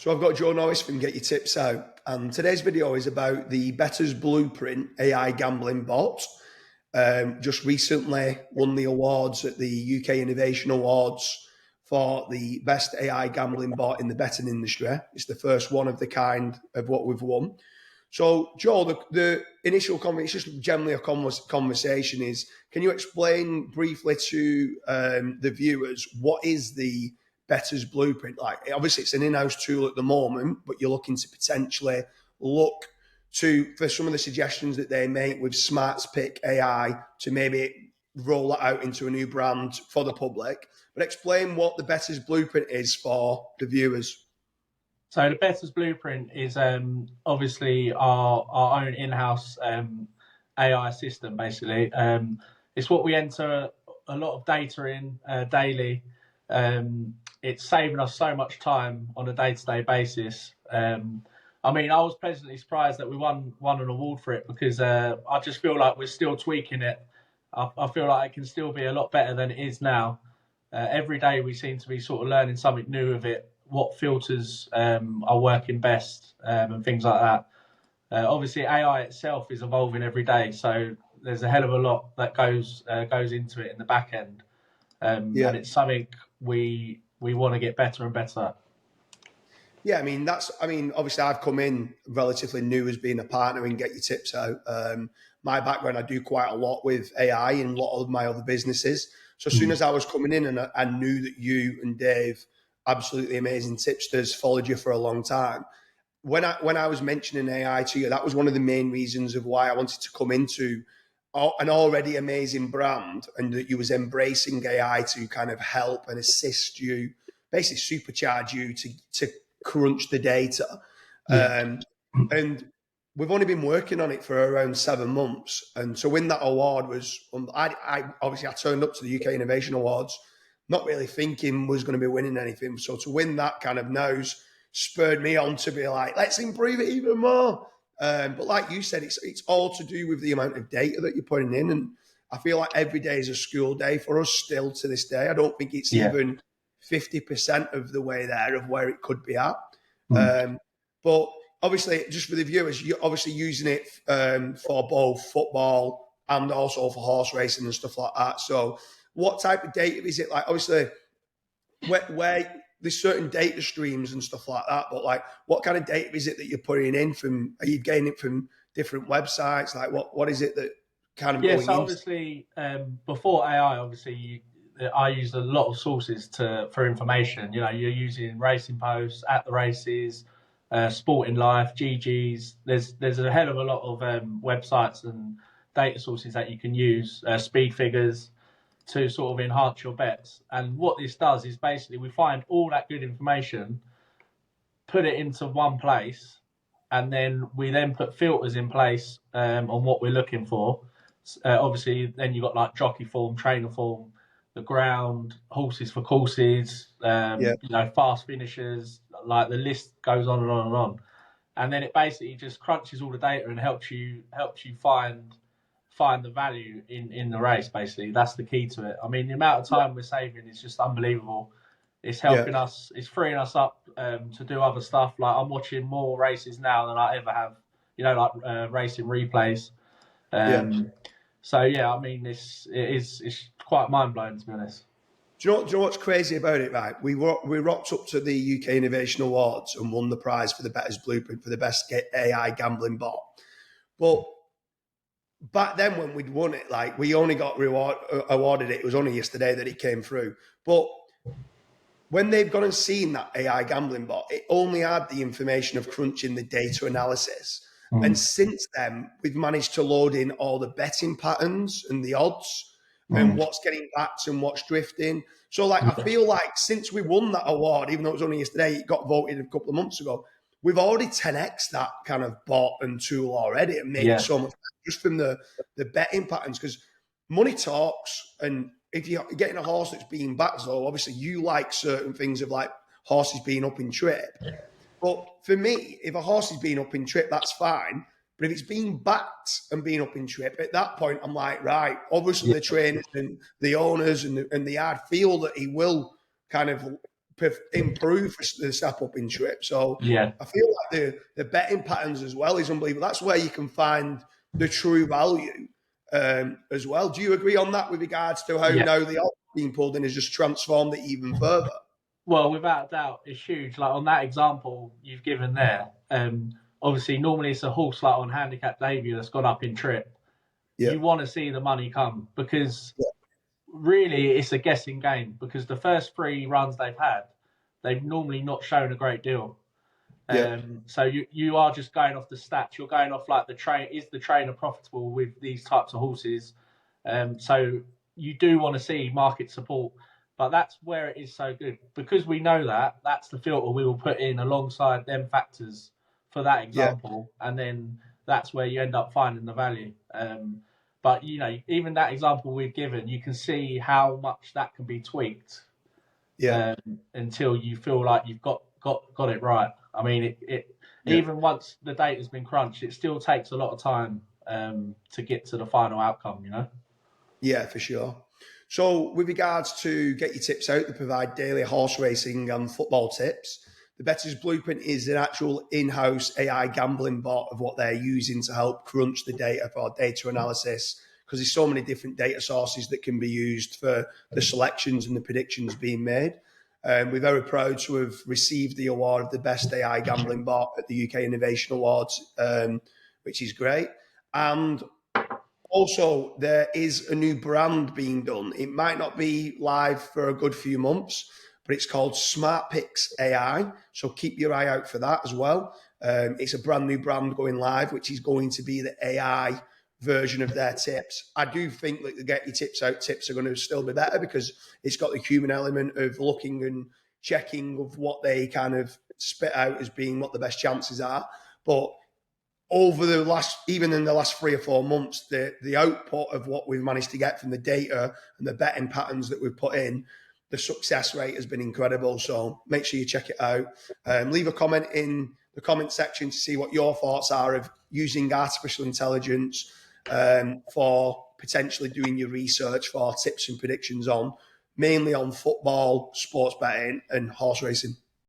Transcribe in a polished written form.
So I've got Joe Norris from Get Your Tips Out, and today's video is about the Bettors Blueprint AI gambling bot. Just recently won the awards at the UK Innovation Awards for the best AI gambling bot in the betting industry. It's the first one of the kind of what we've won. So, Joe, the initial conversation, just generally a conversation is, can you explain briefly to the viewers what is the Bettors Blueprint like? Obviously, it's an in-house tool at the moment, but you're looking to potentially look for some of the suggestions that they make with Smarts Pick AI to maybe roll that out into a new brand for the public. But explain what the Bettors Blueprint is for the viewers. So the Bettors Blueprint is obviously our own in-house AI system, basically. It's what we enter a lot of data in daily. It's saving us so much time on a day-to-day basis. I was pleasantly surprised that we won an award for it because I just feel like we're still tweaking it. I feel like it can still be a lot better than it is now. Every day we seem to be sort of learning something new with it, what filters are working best and things like that. Obviously, AI itself is evolving every day, so there's a hell of a lot that goes into it in the back end, and it's something we want to get better and better at. Yeah, obviously I've come in relatively new as being a partner in Get Your Tips Out. My background, I do quite a lot with AI in a lot of my other businesses. So as soon as I was coming in and I knew that you and Dave, absolutely amazing tipsters, followed you for a long time. When I was mentioning AI to you, that was one of the main reasons of why I wanted to come into an already amazing brand, and that you was embracing AI to kind of help and assist you, basically supercharge you to crunch the data. And we've only been working on it for around 7 months. And to win that award was, I turned up to the UK Innovation Awards not really thinking was going to be winning anything. So to win that kind of nose spurred me on to be like, let's improve it even more. But like you said, it's all to do with the amount of data that you're putting in. And I feel like every day is a school day for us still to this day. I don't think it's even 50% of the way there of where it could be at. But obviously, just for the viewers, you're obviously using it for both football and also for horse racing and stuff like that. So what type of data is it? Like, obviously, where there's certain data streams and stuff like that, but like, what kind of data is it that you're putting in from? Are you getting it from different websites? Like, what is it that kind of going so obviously, before AI, I used a lot of sources for information. You know, you're using racing posts, at the races, Sporting Life, GG's. There's a hell of a lot of websites and data sources that you can use, speed figures, to sort of enhance your bets. And what this does is basically we find all that good information, put it into one place, and then we put filters in place on what we're looking for. Obviously, then you've got like jockey form, trainer form, the ground, horses for courses, fast finishers, like the list goes on and on and on. And then it basically just crunches all the data and helps you find the value in the race. Basically, that's the key to it. I mean, the amount of time we're saving is just unbelievable. It's helping us, it's freeing us up to do other stuff. Like, I'm watching more races now than I ever have, like racing replays. So yeah, I mean, it's quite mind-blowing, to be honest. Do you know what's crazy about it, right? We rocked up to the UK Innovation Awards and won the prize for the Bettors Blueprint for the best AI gambling bot. But back then when we'd won it, like, we only got awarded it. It was only yesterday that it came through. But when they've gone and seen that AI gambling bot, it only had the information of crunching the data analysis. And since then, we've managed to load in all the betting patterns and the odds and what's getting backed and what's drifting. So, like, I feel like since we won that award, even though it was only yesterday, it got voted a couple of months ago, we've already 10x that kind of bot and tool already and made it so much better just from the betting patterns. Because money talks, and if you're getting a horse that's being backed, so obviously you like certain things of like horses being up in trip. But for me, if a horse is being up in trip, that's fine. But if it's being backed and being up in trip, at that point, I'm like, right, obviously the trainers and the owners and the yard feel that he will kind of improve the step up in trip. So Yeah. I feel like the betting patterns as well is unbelievable. That's where you can find the true value as well. Do you agree on that with regards to how Yeah. now the odds being pulled in has just transformed it even further? Well, without a doubt, it's huge. Like on that example you've given there, obviously normally it's a horse like on handicap debut that's gone up in trip. Yeah, You want to see the money come because yeah, really it's a guessing game because the first 3 runs they've normally not shown a great deal. yeah, So you are just going off the stats. You're going off like is the trainer profitable with these types of horses? So you do want to see market support, but that's where it is so good because we know that that's the filter we will put in alongside them factors for that yeah, example, and then that's where you end up finding the value. But even that example we've given, you can see how much that can be tweaked yeah, until you feel like you've got it right. I mean, it yeah. even once the data's been crunched, it still takes a lot of time to get to the final outcome. Yeah, for sure. So, with regards to Get Your Tips Out, they provide daily horse racing and football tips. The Bettors Blueprint is an actual in-house AI gambling bot of what they're using to help crunch the data for data analysis, because there's so many different data sources that can be used for the selections and the predictions being made. We're very proud to have received the award of the best AI gambling bot at the UK Innovation Awards, which is great. And also, there is a new brand being done. It might not be live for a good few months, but it's called Smart Picks AI. So keep your eye out for that as well. It's a brand new brand going live, which is going to be the AI version of their tips. I do think that the Get Your Tips Out tips are going to still be better because it's got the human element of looking and checking of what they kind of spit out as being what the best chances are. But over even in the last 3 or 4 months, the output of what we've managed to get from the data and the betting patterns that we've put in, the success rate has been incredible. So make sure you check it out. Leave a comment in the comment section to see what your thoughts are of using artificial intelligence for potentially doing your research for tips and predictions on, mainly on football, sports betting, and horse racing.